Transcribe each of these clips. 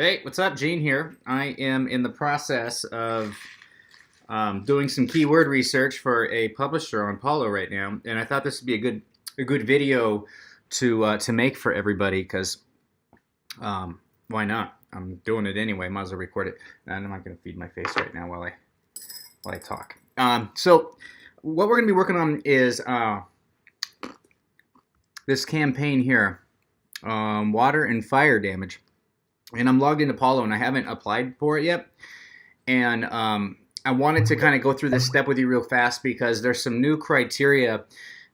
Hey, what's up? Gene here. I am in the process of doing some keyword research for a publisher on Paulo right now, and I thought this would be a good video to make for everybody because why not? I'm doing it anyway. Might as well record it. And I'm not going to feed my face right now while I talk. So what we're going to be working on is this campaign here, water and fire damage. And I'm logged into Paulo and I haven't applied for it yet. And I wanted to kind of go through this step with you real fast because there's some new criteria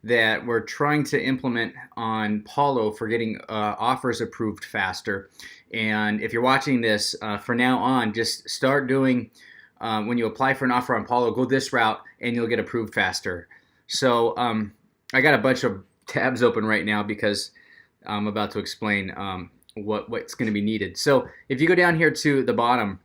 that we're trying to implement on Paulo for getting offers approved faster. And if you're watching this, for now on, just start doing, when you apply for an offer on Paulo, go this route and you'll get approved faster. So I got a bunch of tabs open right now because I'm about to explain what's going to be needed. So if you go down here to the bottom,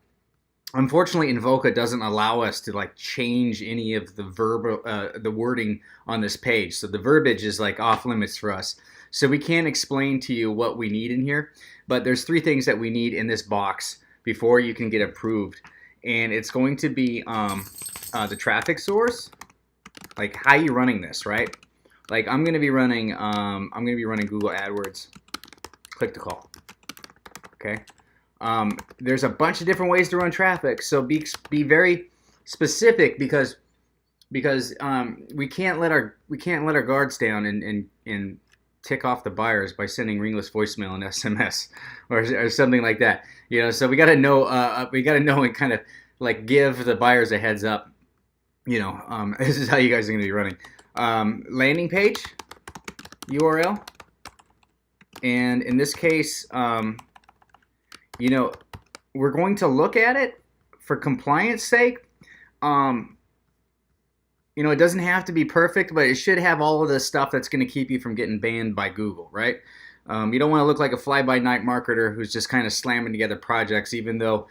unfortunately Invoca doesn't allow us to like change any of the wording on this page. So the verbiage is like off limits for us. So we can't explain to you what we need in here, but there's three things that we need in this box before you can get approved. And it's going to be the traffic source, like how you running this, right? Like I'm going to be running Google AdWords. Click to call. Okay. There's a bunch of different ways to run traffic, so be very specific because we can't let our guards down and tick off the buyers by sending ringless voicemail and SMS or something like that. You know, so we got to know and kind of like give the buyers a heads up. You know, this is how you guys are going to be running. Landing page URL. And in this case, you know, we're going to look at it for compliance sake. You know, it doesn't have to be perfect, but it should have all of the stuff that's going to keep you from getting banned by Google, right? You don't want to look like a fly-by-night marketer who's just kind of slamming together projects, even though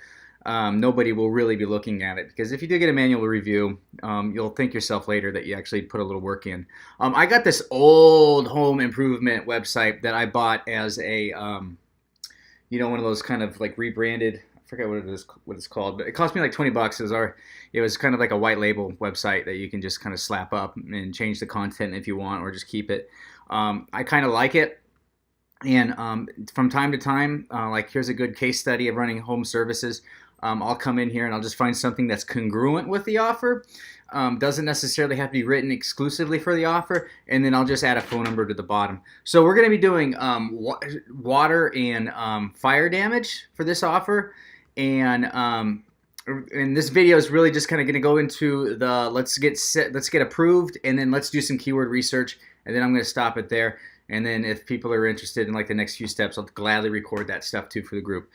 nobody will really be looking at it. Because if you do get a manual review, you'll thank yourself later that you actually put a little work in. I got this old home improvement website that I bought as a, you know, one of those kind of like rebranded. I forget what it's called, but it cost me like $20. It was kind of like a white label website that you can just kind of slap up and change the content if you want, or just keep it. I kind of like it. And from time to time, like here's a good case study of running home services. I'll come in here and I'll just find something that's congruent with the offer. Doesn't necessarily have to be written exclusively for the offer, and then I'll just add a phone number to the bottom. So we're going to be doing water and fire damage for this offer, and this video is really just kind of going to go into the let's get approved, and then let's do some keyword research, and then I'm going to stop it there. And then if people are interested in like the next few steps, I'll gladly record that stuff too for the group.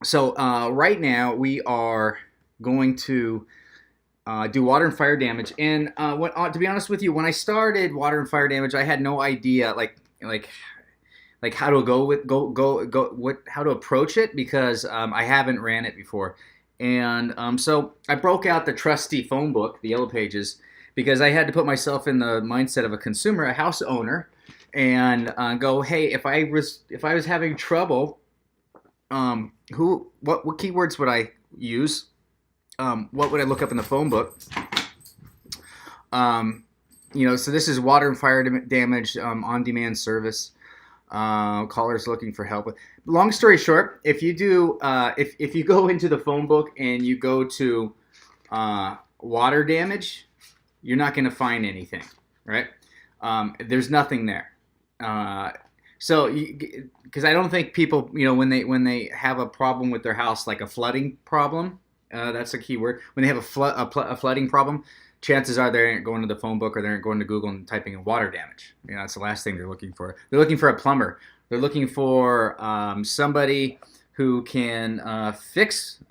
So right now we are going to do water and fire damage. And to be honest with you, when I started water and fire damage, I had no idea like how to how to approach it because I haven't ran it before. And so I broke out the trusty phone book, the Yellow Pages, because I had to put myself in the mindset of a consumer, a house owner, and go, hey, if I was having trouble, what keywords would I use? What would I look up in the phone book? You know, so this is water and fire damage on-demand service. Callers looking for help. Long story short, if you do, if you go into the phone book and you go to water damage, you're not going to find anything, right? There's nothing there. So, because I don't think people, you know, when they have a problem with their house, like a flooding problem, that's a keyword. When they have a flooding problem, chances are they aren't going to the phone book or they aren't going to Google and typing in water damage. You know, that's the last thing they're looking for. They're looking for a plumber. They're looking for somebody who can fix,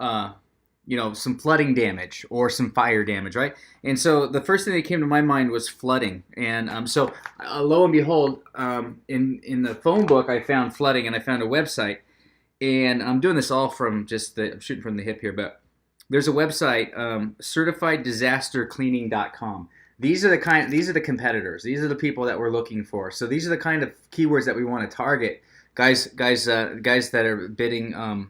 you know, some flooding damage or some fire damage, right? And so the first thing that came to my mind was flooding. And so lo and behold, in the phone book, I found flooding and I found a website. And I'm doing this all from I'm shooting from the hip here, but there's a website, certifieddisastercleaning.com. These are the competitors. These are the people that we're looking for. So these are the kind of keywords that we want to target guys that are bidding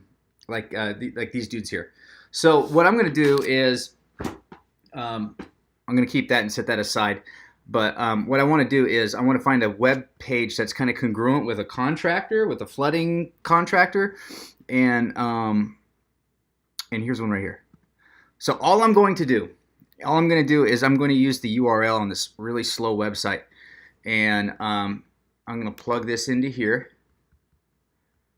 like these dudes here. So what I'm going to do is I'm going to keep that and set that aside. But what I want to do is I want to find a web page that's kind of congruent with a contractor, with a flooding contractor, and here's one right here. So all I'm going to do is I'm going to use the URL on this really slow website, and I'm going to plug this into here.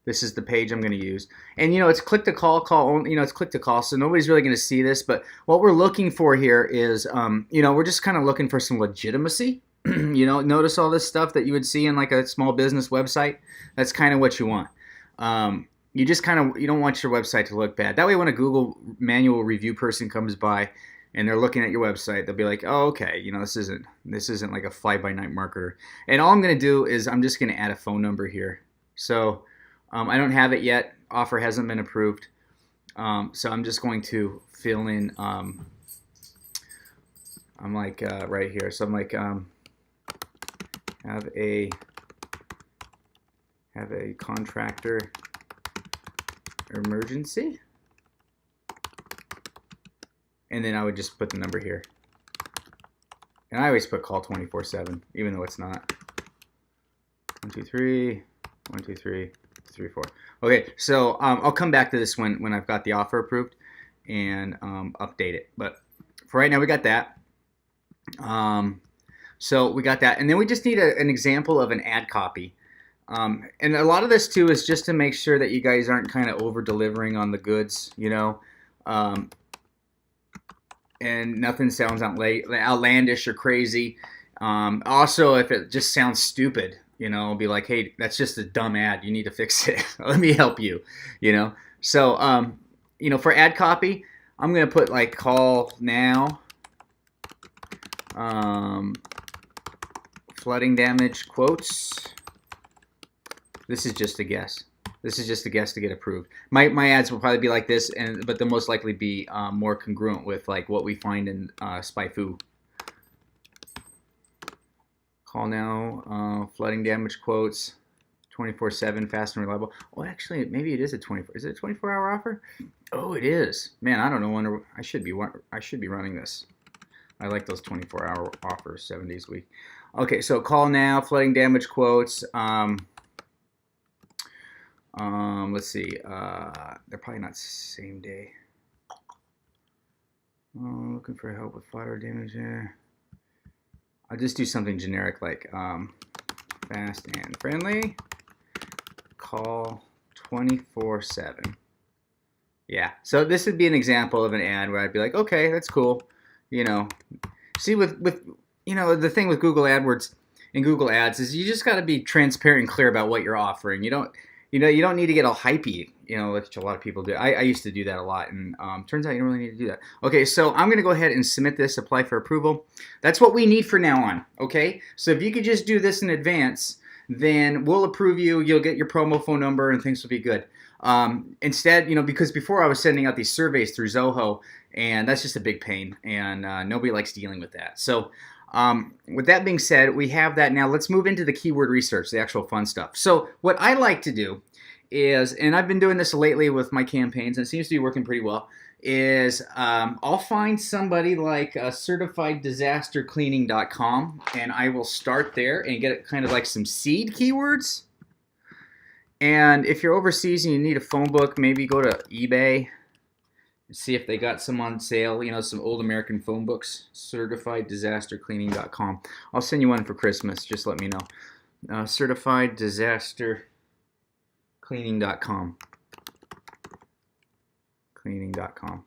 This is the page I'm going to use. And, it's click to call, it's click to call, so nobody's really going to see this. But what we're looking for here is, we're just kind of looking for some legitimacy. Notice all this stuff that you would see in like a small business website? That's kind of what you want. You don't want your website to look bad. That way when a Google manual review person comes by and they're looking at your website, they'll be like, oh, okay, this isn't like a fly-by-night marketer. And all I'm going to do is I'm just going to add a phone number here. So I don't have it yet. Offer hasn't been approved. So I'm just going to fill in, I'm like right here. So I'm like, have a contractor emergency. And then I would just put the number here. And I always put call 24/7, even though it's not. 1, 2, 3, 1, 2, 3. 3, 4. Okay, so I'll come back to this when I've got the offer approved and update it. But for right now, we got that. So we got that, and then we just need an example of an ad copy. And a lot of this too is just to make sure that you guys aren't kind of over delivering on the goods, and nothing sounds outlandish or crazy. Also, if it just sounds stupid. Be like, hey, that's just a dumb ad. You need to fix it. Let me help you. So, for ad copy, I'm going to put like call now, flooding damage quotes. This is just a guess. This is just a guess to get approved. My ads will probably be like this, but they'll most likely be more congruent with like what we find in SpyFu. Call now, flooding damage quotes, 24/7, fast and reliable. Oh, actually, maybe it is a 24. Is it a 24-hour offer? Oh, it is. Man, I don't know. I should be running this. I like those 24-hour offers, 7 days a week. Okay, so call now, flooding damage quotes. Let's see. They're probably not same day. Oh, looking for help with fire damage there. I'll just do something generic like fast and friendly. Call 24/7. Yeah, so this would be an example of an ad where I'd be like, okay, that's cool. See with the thing with Google AdWords and Google Ads is you just got to be transparent and clear about what you're offering. You don't need to get all hypey, which a lot of people do. I used to do that a lot, and turns out you don't really need to do that. Okay, so I'm going to go ahead and submit this, apply for approval. That's what we need from now on, okay? So if you could just do this in advance, then we'll approve you. You'll get your promo phone number, and things will be good. Instead, because before I was sending out these surveys through Zoho, and that's just a big pain, and nobody likes dealing with that. So with that being said, we have that now. Let's move into the keyword research, the actual fun stuff. So what I like to do is, and I've been doing this lately with my campaigns, and it seems to be working pretty well, is I'll find somebody like CertifiedDisasterCleaning.com, and I will start there and get kind of like some seed keywords. And if you're overseas and you need a phone book, maybe go to eBay. See if they got some on sale, some old American phone books, CertifiedDisasterCleaning.com. I'll send you one for Christmas, just let me know. CertifiedDisasterCleaning.com. Cleaning.com.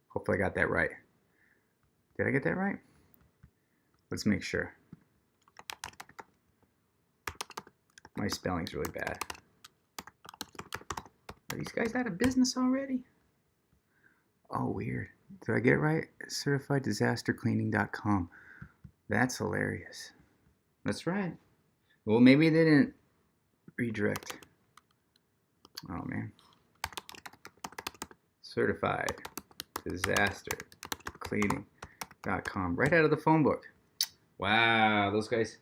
Hopefully I got that right. Did I get that right? Let's make sure. My spelling's really bad. Are these guys out of business already? Oh, weird. Did I get it right? CertifiedDisasterCleaning.com. That's hilarious. That's right. Well, maybe they didn't redirect. Oh, man. CertifiedDisasterCleaning.com. Right out of the phone book. Wow, those guys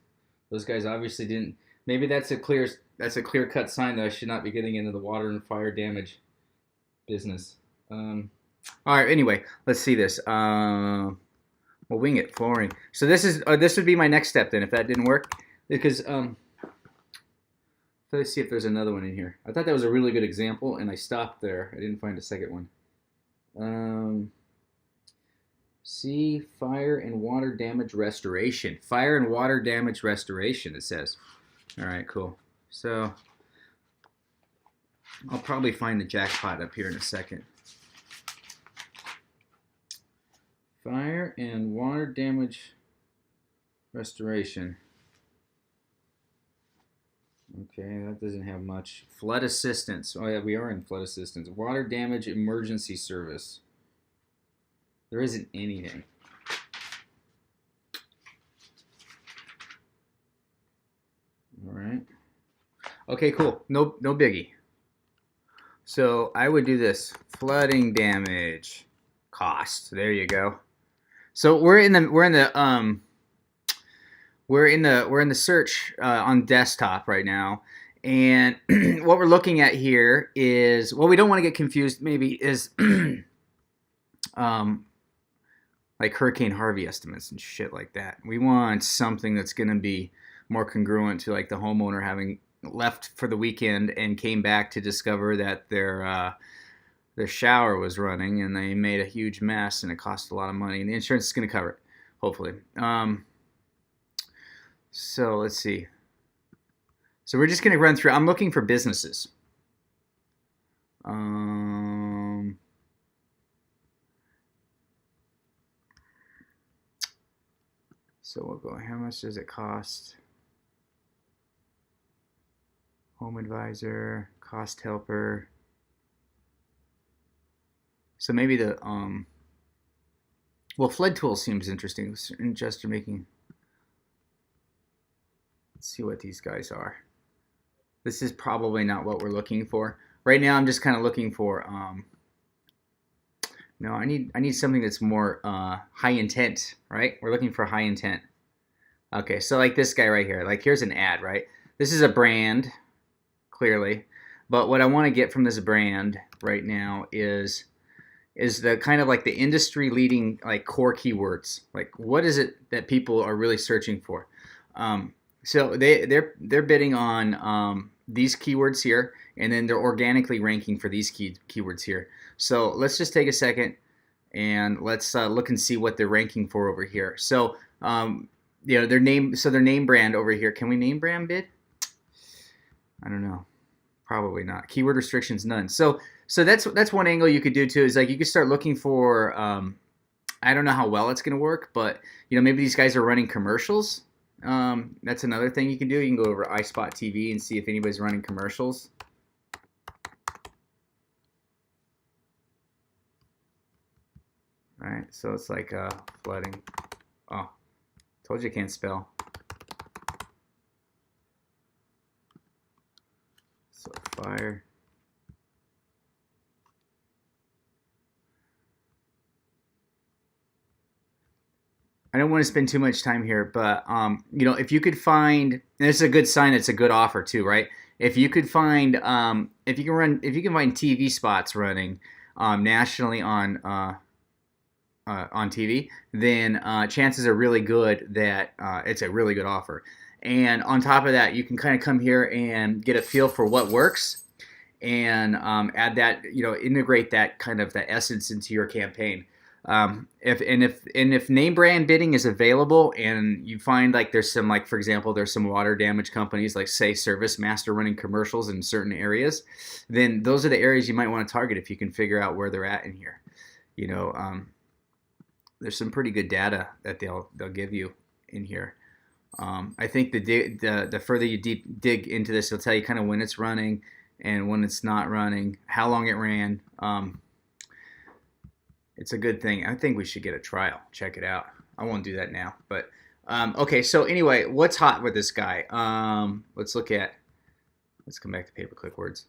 obviously didn't. Maybe that's a clear that's a clear-cut sign that I should not be getting into the water and fire damage business. All right. Anyway, let's see this. We'll wing it. Flooring. So this would be my next step then if that didn't work, because let's see if there's another one in here. I thought that was a really good example, and I stopped there. I didn't find a second one. See, fire and water damage restoration. Fire and water damage restoration, it says. All right, cool. So I'll probably find the jackpot up here in a second. Fire and water damage restoration. Okay, that doesn't have much. Flood assistance. Oh yeah, we are in flood assistance. Water damage emergency service. There isn't anything. All right. Okay, cool. No biggie. So I would do this. Flooding damage cost. There you go. So we're in the search on desktop right now, and what we're looking at here is, what we don't want to get confused maybe is like Hurricane Harvey estimates and shit like that. We want something that's going to be more congruent to like the homeowner having left for the weekend and came back to discover that their shower was running and they made a huge mess and it cost a lot of money, and the insurance is going to cover it, hopefully. So let's see. So we're just going to run through. I'm looking for businesses. So we'll go, how much does it cost? Home Advisor, Cost Helper. So maybe the, well, Flood Tool seems interesting. Just making, let's see what these guys are. This is probably not what we're looking for. Right now I'm just kind of looking for, no, I need something that's more high intent, right? We're looking for high intent. Okay, so like this guy right here, like here's an ad, right? This is a brand, clearly, but what I want to get from this brand right now is the kind of like the industry leading like core keywords. Like what is it that people are really searching for? So they're bidding on these keywords here, and then they're organically ranking for these keywords here. So let's just take a second and let's look and see what they're ranking for over here. So you know, their name brand over here. Can we name brand bid? I don't know. Probably not. Keyword restrictions none. So that's one angle you could do too. Is like you could start looking for. I don't know how well it's going to work, but you know, maybe these guys are running commercials. That's another thing you can do. You can go over to iSpot TV and see if anybody's running commercials. All right, so it's like flooding. Oh, told you I can't spell. So fire. I don't want to spend too much time here, but you know, if you could find, and this is a good sign, it's a good offer too, right? If you could find, if you can find TV spots running nationally on TV, then chances are really good that it's a really good offer. And on top of that, you can kind of come here and get a feel for what works, and add that, you know, integrate that kind of the essence into your campaign. If name brand bidding is available, and you find like there's some, like for example, there's some water damage companies like say Service Master running commercials in certain areas, then those are the areas you might want to target if you can figure out where they're at in here. You know, there's some pretty good data that they'll give you in here. I think the further you dig into this, it'll tell you kind of when it's running and when it's not running, how long it ran. It's a good thing. I think we should get a trial. Check it out. I won't do that now, but okay. So anyway, what's hot with this guy? Let's come back to pay-per-click words.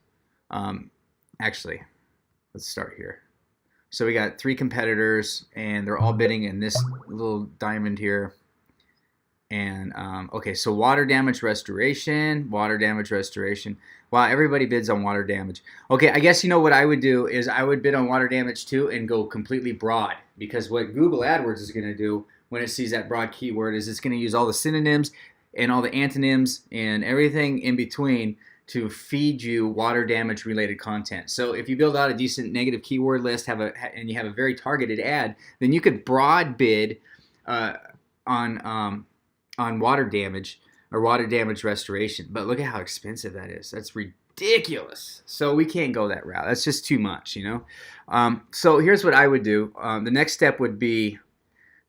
Actually, let's start here. So we got 3 competitors, and they're all bidding in this little diamond here. And okay, so water damage restoration, water damage restoration. Wow, everybody bids on water damage. Okay, I guess you know what I would do is I would bid on water damage too and go completely broad, because what Google AdWords is going to do when it sees that broad keyword is it's going to use all the synonyms and all the antonyms and everything in between to feed you water damage related content. So if you build out a decent negative keyword list, and you have a very targeted ad, then you could broad bid on water damage or water damage restoration. But look at how expensive that is. That's ridiculous. So we can't go that route. That's just too much, you know. So here's what I would do. The next step would be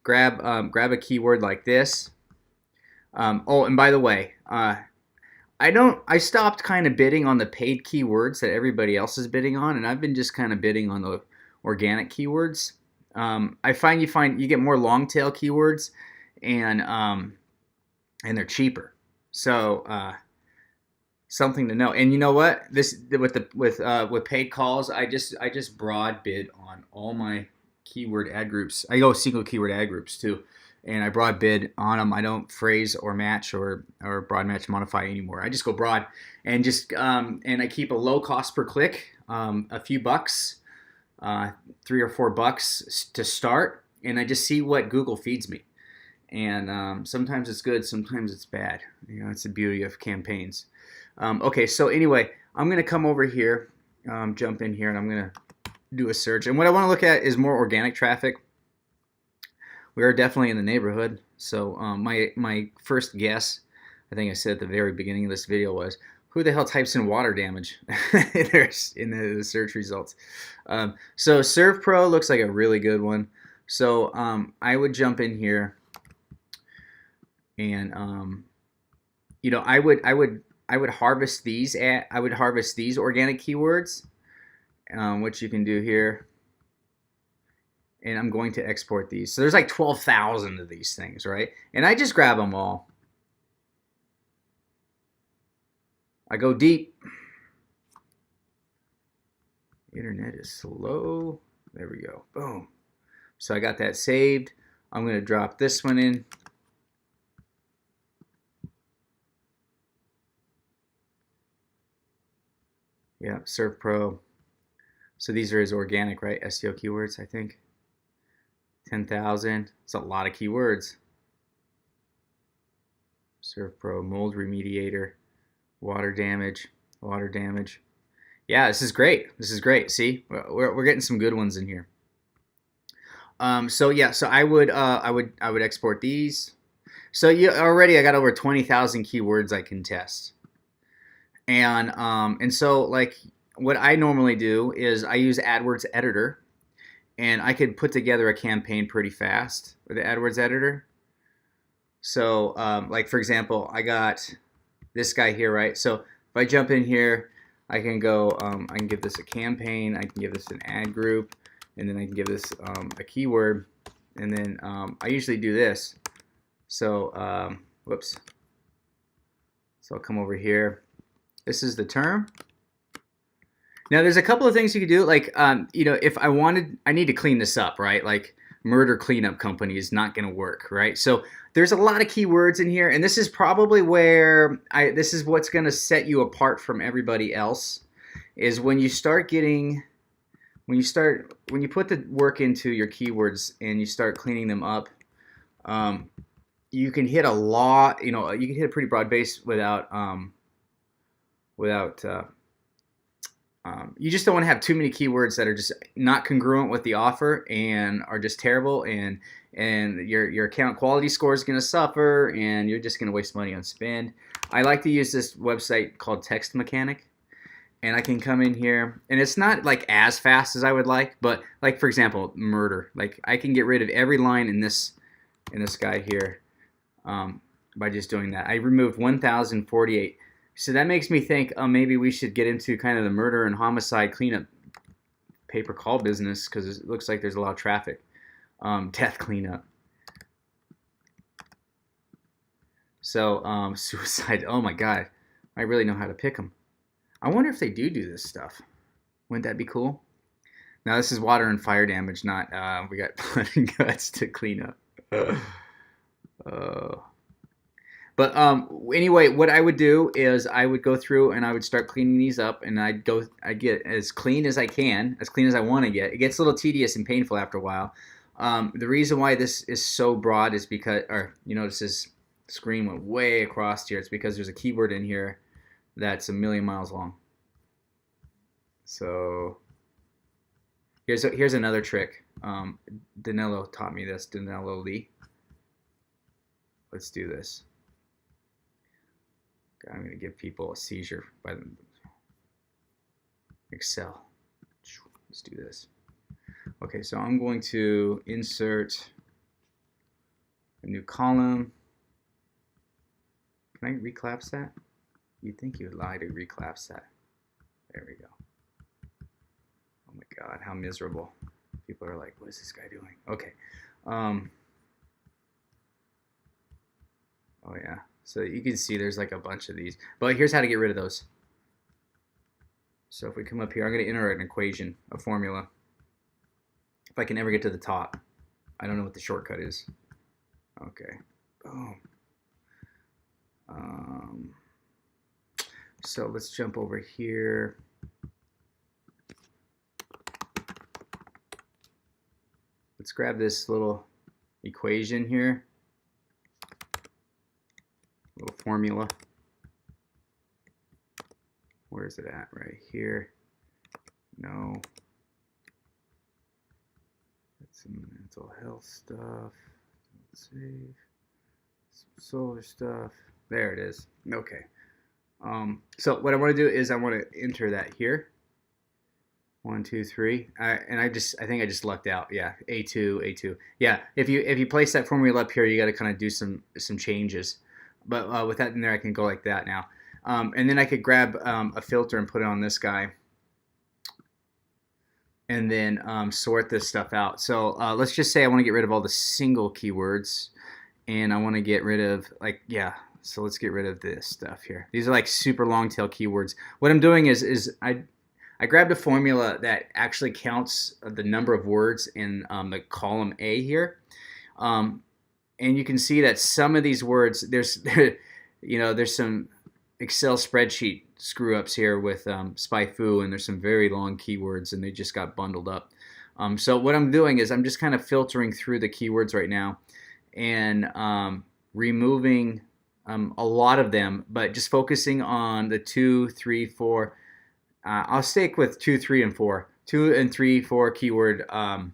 grab a keyword like this. Oh, and by the way, I stopped kind of bidding on the paid keywords that everybody else is bidding on, and I've been just kind of bidding on the organic keywords. I find you get more long tail keywords, and they're cheaper. So something to know. And you know what? This with paid calls, I just broad bid on all my keyword ad groups. I go single keyword ad groups too, and I broad bid on them. I don't phrase or match or broad match modify anymore. I just go broad and just and I keep a low cost per click, a few bucks, $3 or $4 to start, and I just see what Google feeds me. And sometimes it's good, sometimes it's bad. You know, it's the beauty of campaigns. Okay, so anyway, I'm going to come over here, jump in here, and I'm going to do a search. And what I want to look at is more organic traffic. We are definitely in the neighborhood. So my first guess, I think I said at the very beginning of this video, was who the hell types in water damage in the search results? So SERVPRO looks like a really good one. So I would jump in here. And you know, I would harvest these organic keywords, which you can do here, and I'm going to export these. So there's like 12,000 of these things, right? And I just grab them all. I go deep. Internet is slow. There we go. Boom. So I got that saved. I'm going to drop this one in. Yeah, SERVPRO. So these are his organic, right? SEO keywords, I think. 10,000. It's a lot of keywords. SERVPRO, mold remediator, water damage. Yeah, this is great. This is great. See, we're getting some good ones in here. So yeah, so I would export these. So I got over 20,000 keywords I can test. And so like what I normally do is I use AdWords Editor, and I could put together a campaign pretty fast with the AdWords Editor. So like for example, I got this guy here, right? So if I jump in here, I can go, I can give this a campaign, I can give this an ad group, and then I can give this a keyword, and then I usually do this. So whoops. So I'll come over here. This is the term. Now there's a couple of things you could do, like you know, if I need to clean this up, right? Like murder cleanup company is not going to work, right? So there's a lot of keywords in here, and this is probably where this is what's going to set you apart from everybody else, is when you start getting, when you put the work into your keywords and you start cleaning them up, you can hit a lot, you know, you can hit a pretty broad base without you just don't want to have too many keywords that are just not congruent with the offer and are just terrible, and your account quality score is going to suffer, and you're just going to waste money on spend. I like to use this website called Text Mechanic, and I can come in here, and it's not like as fast as I would like, but like for example, murder, like I can get rid of every line in this guy here by just doing that. I removed 1,048. So that makes me think, maybe we should get into kind of the murder and homicide cleanup pay-per-call business, because it looks like there's a lot of traffic. Death cleanup. So suicide. Oh my God, I really know how to pick them. I wonder if they do this stuff. Wouldn't that be cool? Now this is water and fire damage, not we got blood and guts to clean up. But anyway, what I would do is I would go through and I would start cleaning these up, and I get as clean as I can, as clean as I want to get. It gets a little tedious and painful after a while. The reason why this is so broad is because, or you notice this screen went way across here. It's because there's a keyword in here that's a million miles long. So here's another trick. Danilo taught me this. Danilo Lee. Let's do this. I'm going to give people a seizure by the Excel. Let's do this. Okay, so I'm going to insert a new column. Can I reclapse that? You'd think you would lie to reclapse that. There we go. Oh my God, how miserable. People are like, what is this guy doing? Okay. Oh yeah. So you can see there's like a bunch of these. But here's how to get rid of those. So if we come up here, I'm going to enter an equation, a formula. If I can ever get to the top. I don't know what the shortcut is. Okay. Boom. So let's jump over here. Let's grab this little equation here. Little formula. Where is it at? Right here. No. That's some mental health stuff. Save. Some solar stuff. There it is. Okay. So what I want to do is I want to enter that here. 1, 2, 3. I think I just lucked out. Yeah, A2, A2. Yeah, if you place that formula up here, you got to kind of do some changes. But with that in there, I can go like that now. And then I could grab a filter and put it on this guy. And then sort this stuff out. So let's just say I want to get rid of all the single keywords. And I want to get rid of, like, yeah. So let's get rid of this stuff here. These are like super long tail keywords. What I'm doing is I grabbed a formula that actually counts the number of words in the column A here. And you can see that some of these words, there's some Excel spreadsheet screw ups here with SpyFu, and there's some very long keywords, and they just got bundled up. So what I'm doing is I'm just kind of filtering through the keywords right now and removing a lot of them, but just focusing on the 2, 3, 4. I'll stick with 2, 3, and 4. 2 and 3, 4 keyword long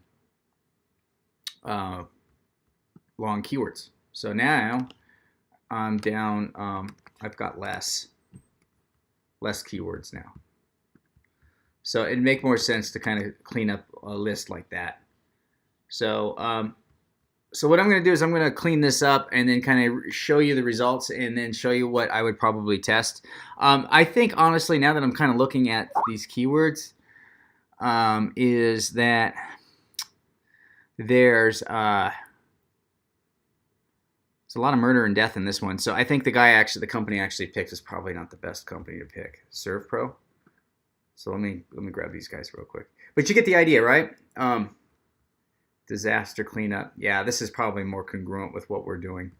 keywords. So now I'm down. I've got less keywords now. So it'd make more sense to kind of clean up a list like that. So so what I'm going to do is I'm going to clean this up and then kind of show you the results and then show you what I would probably test. I think, honestly, now that I'm kind of looking at these keywords, is that there's a lot of murder and death in this one. So I think the company actually picked is probably not the best company to pick. ServPro. So let me grab these guys real quick. But you get the idea, right? Disaster cleanup. Yeah, this is probably more congruent with what we're doing.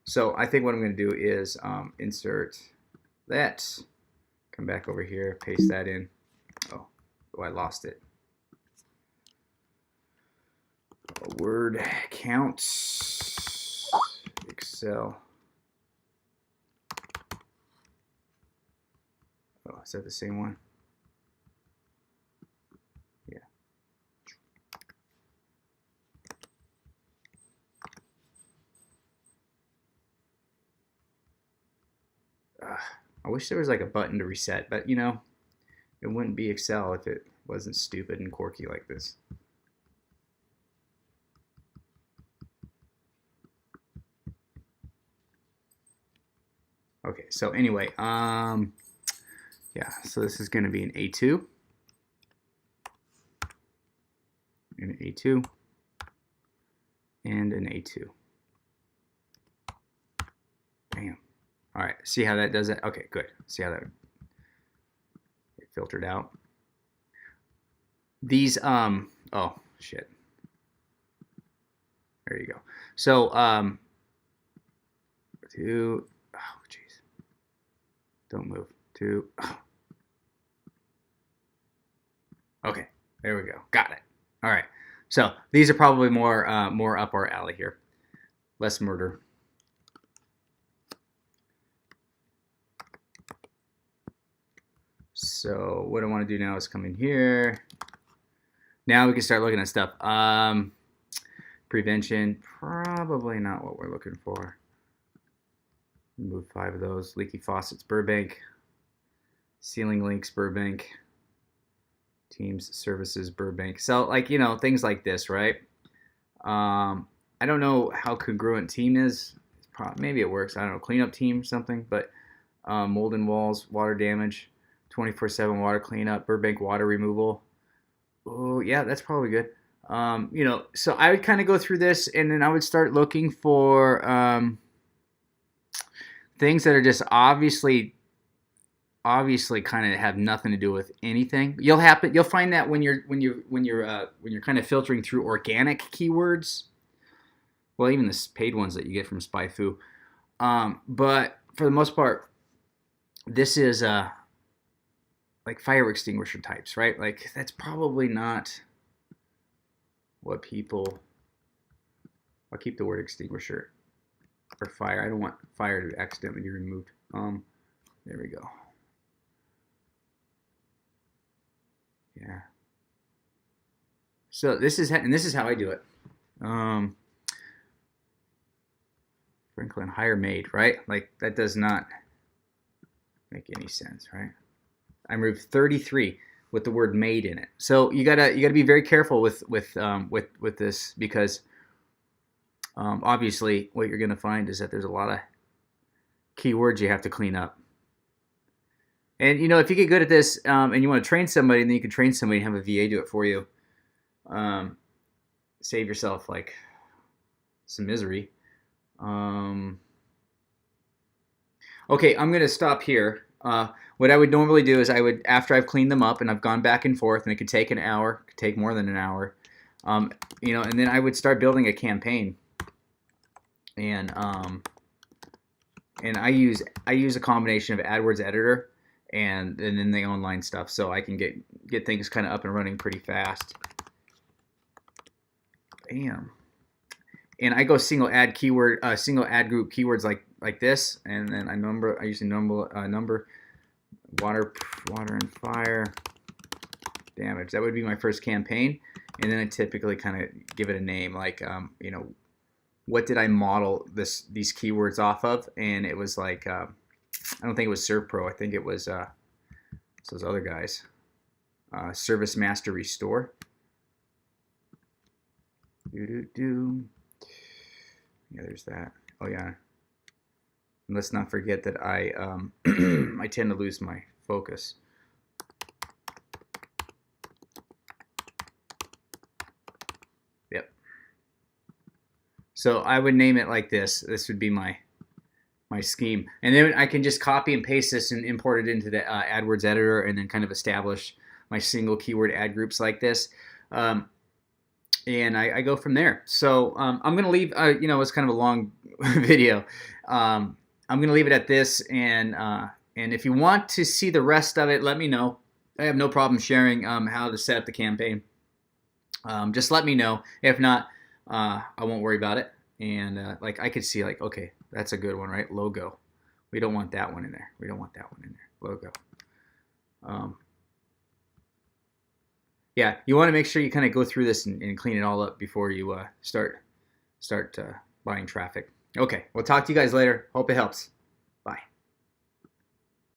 So I think what I'm going to do is insert that. Come back over here, paste that in. Oh, I lost it. Word count. Excel. Oh, is that the same one? Yeah. I wish there was like a button to reset, but you know, it wouldn't be Excel if it wasn't stupid and quirky like this. Okay, so anyway, yeah, so this is going to be an A2, an A2, and an A2. Bam. All right, see how that does it? Okay, good. See how that it filtered out. These, oh, shit. There you go. So, Don't move. 2. Okay, there we go. Got it. All right. So these are probably more up our alley here. Less murder. So what I want to do now is come in here. Now we can start looking at stuff. Prevention, probably not what we're looking for. Remove 5 of those. Leaky faucets, Burbank. Ceiling links, Burbank. Teams, services, Burbank. So, like, you know, things like this, right? I don't know how congruent team is. Maybe it works. I don't know. Cleanup team, something. But mold in walls, water damage, 24/7 water cleanup, Burbank water removal. Oh, yeah, that's probably good. You know, so I would kind of go through this, and then I would start looking for things that are just obviously kind of have nothing to do with anything. You'll find that when you're kind of filtering through organic keywords. Well, even the paid ones that you get from SpyFu. But for the most part, this is like fire extinguisher types, right? Like that's probably not what people. I'll keep the word extinguisher or fire. I don't want fire to accidentally be removed. There we go. Yeah. So this is how I do it. Franklin hire made, right? Like that does not make any sense, right? I removed 33 with the word made in it. So you gotta be very careful with this because obviously what you're gonna find is that there's a lot of keywords you have to clean up. And you know, if you get good at this and you want to train somebody, then you can train somebody and have a VA do it for you. Save yourself like some misery. Okay, I'm gonna stop here. What I would normally do is after I've cleaned them up and I've gone back and forth, and it could take an hour, could take more than an hour, you know, and then I would start building a campaign. And I use a combination of AdWords Editor and then the online stuff, so I can get things kind of up and running pretty fast. Bam. And I go single ad group keywords like this, and then I usually number water and fire damage. That would be my first campaign, and then I typically kind of give it a name, like you know, what did I model these keywords off of? And it was like I don't think it was ServPro. I think it was those other guys, Service Master Restore. Yeah, there's that. Oh yeah. And let's not forget that I I tend to lose my focus. Yep. So I would name it like this. This would be my scheme, and then I can just copy and paste this and import it into the AdWords editor, and then kind of establish my single keyword ad groups like this. And I go from there. So I'm going to leave, you know, it's kind of a long video. I'm going to leave it at this, and if you want to see the rest of it, let me know. I have no problem sharing how to set up the campaign. Just let me know. If not, I won't worry about it. And like I could see, like, okay, that's a good one, right? Logo. We don't want that one in there. We don't want that one in there. Logo. Yeah, you want to make sure you kind of go through this and clean it all up before you start buying traffic. Okay, we'll talk to you guys later. Hope it helps.